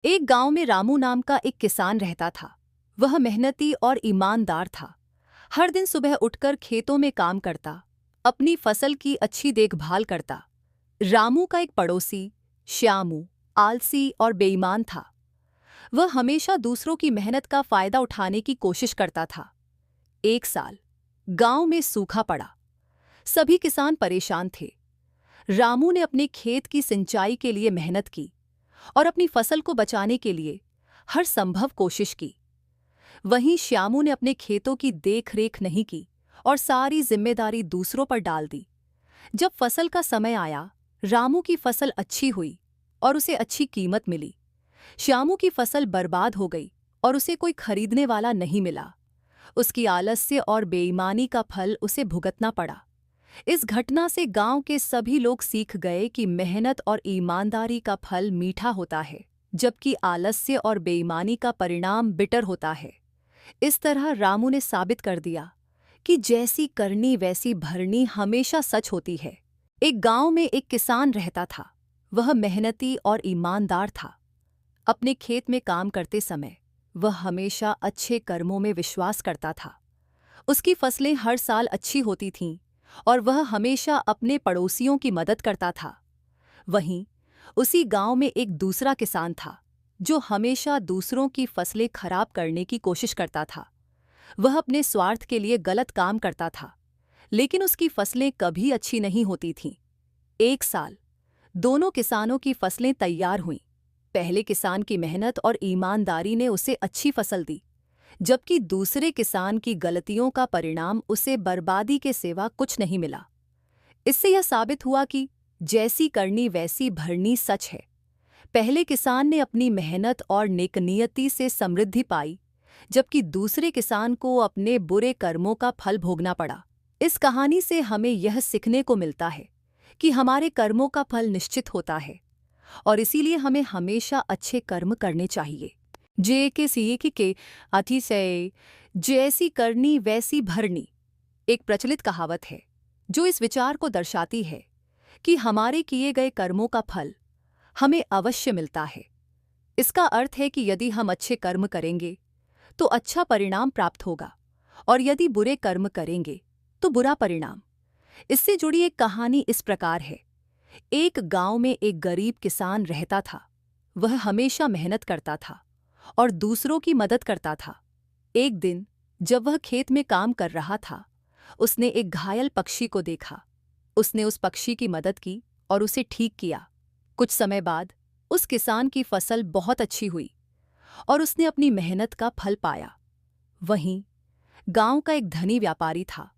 एक गांव में रामू नाम का एक किसान रहता था। वह मेहनती और ईमानदार था। हर दिन सुबह उठकर खेतों में काम करता, अपनी फसल की अच्छी देखभाल करता। रामू का एक पड़ोसी श्यामू आलसी और बेईमान था। वह हमेशा दूसरों की मेहनत का फायदा उठाने की कोशिश करता था। एक साल गांव में सूखा पड़ा। सभी किसान परेशान थे। रामू ने अपने खेत की सिंचाई के लिए मेहनत की और अपनी फसल को बचाने के लिए हर संभव कोशिश की। वहीं श्यामू ने अपने खेतों की देखरेख नहीं की और सारी जिम्मेदारी दूसरों पर डाल दी। जब फसल का समय आया, रामू की फसल अच्छी हुई और उसे अच्छी कीमत मिली। श्यामू की फसल बर्बाद हो गई और उसे कोई खरीदने वाला नहीं मिला। उसकी आलस्य और बेईमानी का फल उसे भुगतना पड़ा। इस घटना से गांव के सभी लोग सीख गए कि मेहनत और ईमानदारी का फल मीठा होता है, जबकि आलस्य और बेईमानी का परिणाम बिटर होता है। इस तरह रामू ने साबित कर दिया कि जैसी करनी वैसी भरनी हमेशा सच होती है। एक गांव में एक किसान रहता था। वह मेहनती और ईमानदार था। अपने खेत में काम करते समय वह हमेशा अच्छे कर्मों में विश्वास करता था। उसकी फसलें हर साल अच्छी होती थीं और वह हमेशा अपने पड़ोसियों की मदद करता था। वहीं उसी गांव में एक दूसरा किसान था जो हमेशा दूसरों की फसलें खराब करने की कोशिश करता था। वह अपने स्वार्थ के लिए गलत काम करता था, लेकिन उसकी फसलें कभी अच्छी नहीं होती थीं। एक साल दोनों किसानों की फसलें तैयार हुईं। पहले किसान की मेहनत और ईमानदारी ने उसे अच्छी फसल दी, जबकि दूसरे किसान की गलतियों का परिणाम उसे बर्बादी के सिवा कुछ नहीं मिला। इससे यह साबित हुआ कि जैसी करनी वैसी भरनी सच है। पहले किसान ने अपनी मेहनत और नेकनीयती से समृद्धि पाई, जबकि दूसरे किसान को अपने बुरे कर्मों का फल भोगना पड़ा। इस कहानी से हमें यह सीखने को मिलता है कि हमारे कर्मों का फल निश्चित होता है और इसीलिए हमें हमेशा अच्छे कर्म करने चाहिए। जे के सीए के अतिशय जैसी करनी वैसी भरनी एक प्रचलित कहावत है जो इस विचार को दर्शाती है कि हमारे किए गए कर्मों का फल हमें अवश्य मिलता है। इसका अर्थ है कि यदि हम अच्छे कर्म करेंगे तो अच्छा परिणाम प्राप्त होगा और यदि बुरे कर्म करेंगे तो बुरा परिणाम। इससे जुड़ी एक कहानी इस प्रकार है। एक गांव में एक गरीब किसान रहता था। वह हमेशा मेहनत करता था और दूसरों की मदद करता था। एक दिन जब वह खेत में काम कर रहा था, उसने एक घायल पक्षी को देखा। उसने उस पक्षी की मदद की और उसे ठीक किया। कुछ समय बाद उस किसान की फसल बहुत अच्छी हुई और उसने अपनी मेहनत का फल पाया। वहीं गांव का एक धनी व्यापारी था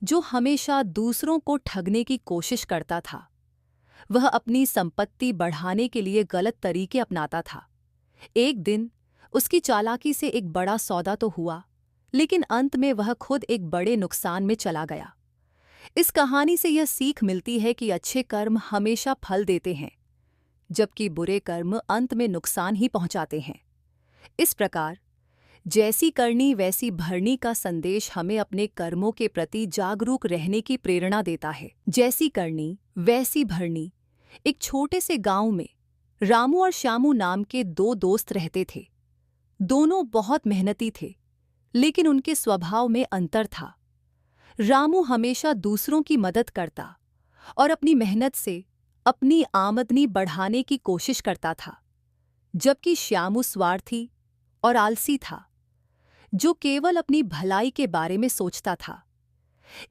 जो हमेशा दूसरों को ठगने की कोशिश करता था। वह अपनी संपत्ति बढ़ाने के लिए गलत तरीके अपनाता था। एक दिन उसकी चालाकी से एक बड़ा सौदा तो हुआ, लेकिन अंत में वह खुद एक बड़े नुकसान में चला गया। इस कहानी से यह सीख मिलती है कि अच्छे कर्म हमेशा फल देते हैं, जबकि बुरे कर्म अंत में नुकसान ही पहुंचाते हैं। इस प्रकार जैसी करनी वैसी भरनी का संदेश हमें अपने कर्मों के प्रति जागरूक रहने की प्रेरणा देता है। जैसी करनी वैसी भरनी। एक छोटे से गांव में रामू और श्यामू नाम के दो दोस्त रहते थे। दोनों बहुत मेहनती थे, लेकिन उनके स्वभाव में अंतर था। रामू हमेशा दूसरों की मदद करता और अपनी मेहनत से अपनी आमदनी बढ़ाने की कोशिश करता था, जबकि श्यामू स्वार्थी और आलसी था, जो केवल अपनी भलाई के बारे में सोचता था।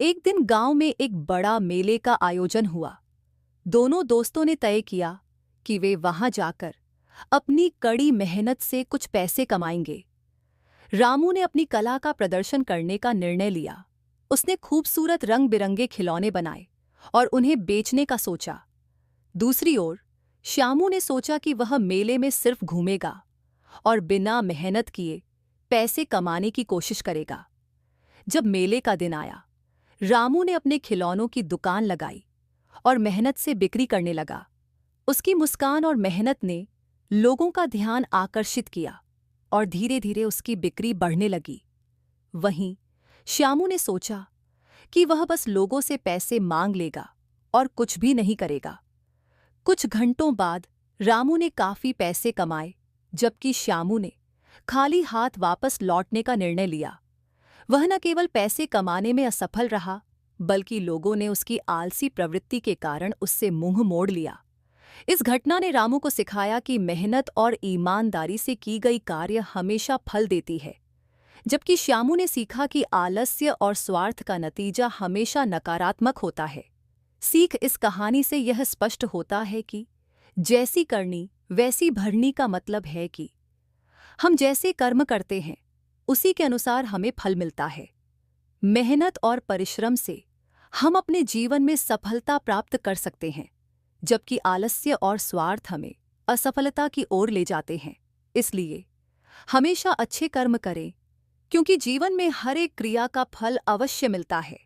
एक दिन गांव में एक बड़ा मेले का आयोजन हुआ। दोनों दोस्तों ने तय किया कि वे वहां जाकर अपनी कड़ी मेहनत से कुछ पैसे कमाएंगे। रामू ने अपनी कला का प्रदर्शन करने का निर्णय लिया। उसने खूबसूरत रंग बिरंगे खिलौने बनाए और उन्हें बेचने का सोचा। दूसरी ओर श्यामू ने सोचा कि वह मेले में सिर्फ घूमेगा और बिना मेहनत किए पैसे कमाने की कोशिश करेगा। जब मेले का दिन आया, रामू ने अपने खिलौनों की दुकान लगाई और मेहनत से बिक्री करने लगा। उसकी मुस्कान और मेहनत ने लोगों का ध्यान आकर्षित किया और धीरे धीरे उसकी बिक्री बढ़ने लगी। वहीं श्यामू ने सोचा कि वह बस लोगों से पैसे मांग लेगा और कुछ भी नहीं करेगा। कुछ घंटों बाद रामू ने काफी पैसे कमाए जबकि श्यामू ने खाली हाथ वापस लौटने का निर्णय लिया। वह न केवल पैसे कमाने में असफल रहा, बल्कि लोगों ने उसकी आलसी प्रवृत्ति के कारण उससे मुंह मोड़ लिया। इस घटना ने रामू को सिखाया कि मेहनत और ईमानदारी से की गई कार्य हमेशा फल देती है, जबकि श्यामू ने सीखा कि आलस्य और स्वार्थ का नतीजा हमेशा नकारात्मक होता है। सीख इस कहानी से यह स्पष्ट होता है कि जैसी करनी वैसी भरनी का मतलब है कि हम जैसे कर्म करते हैं उसी के अनुसार हमें फल मिलता है। मेहनत और परिश्रम से हम अपने जीवन में सफलता प्राप्त कर सकते हैं, जबकि आलस्य और स्वार्थ हमें असफलता की ओर ले जाते हैं। इसलिए हमेशा अच्छे कर्म करें, क्योंकि जीवन में हर एक क्रिया का फल अवश्य मिलता है।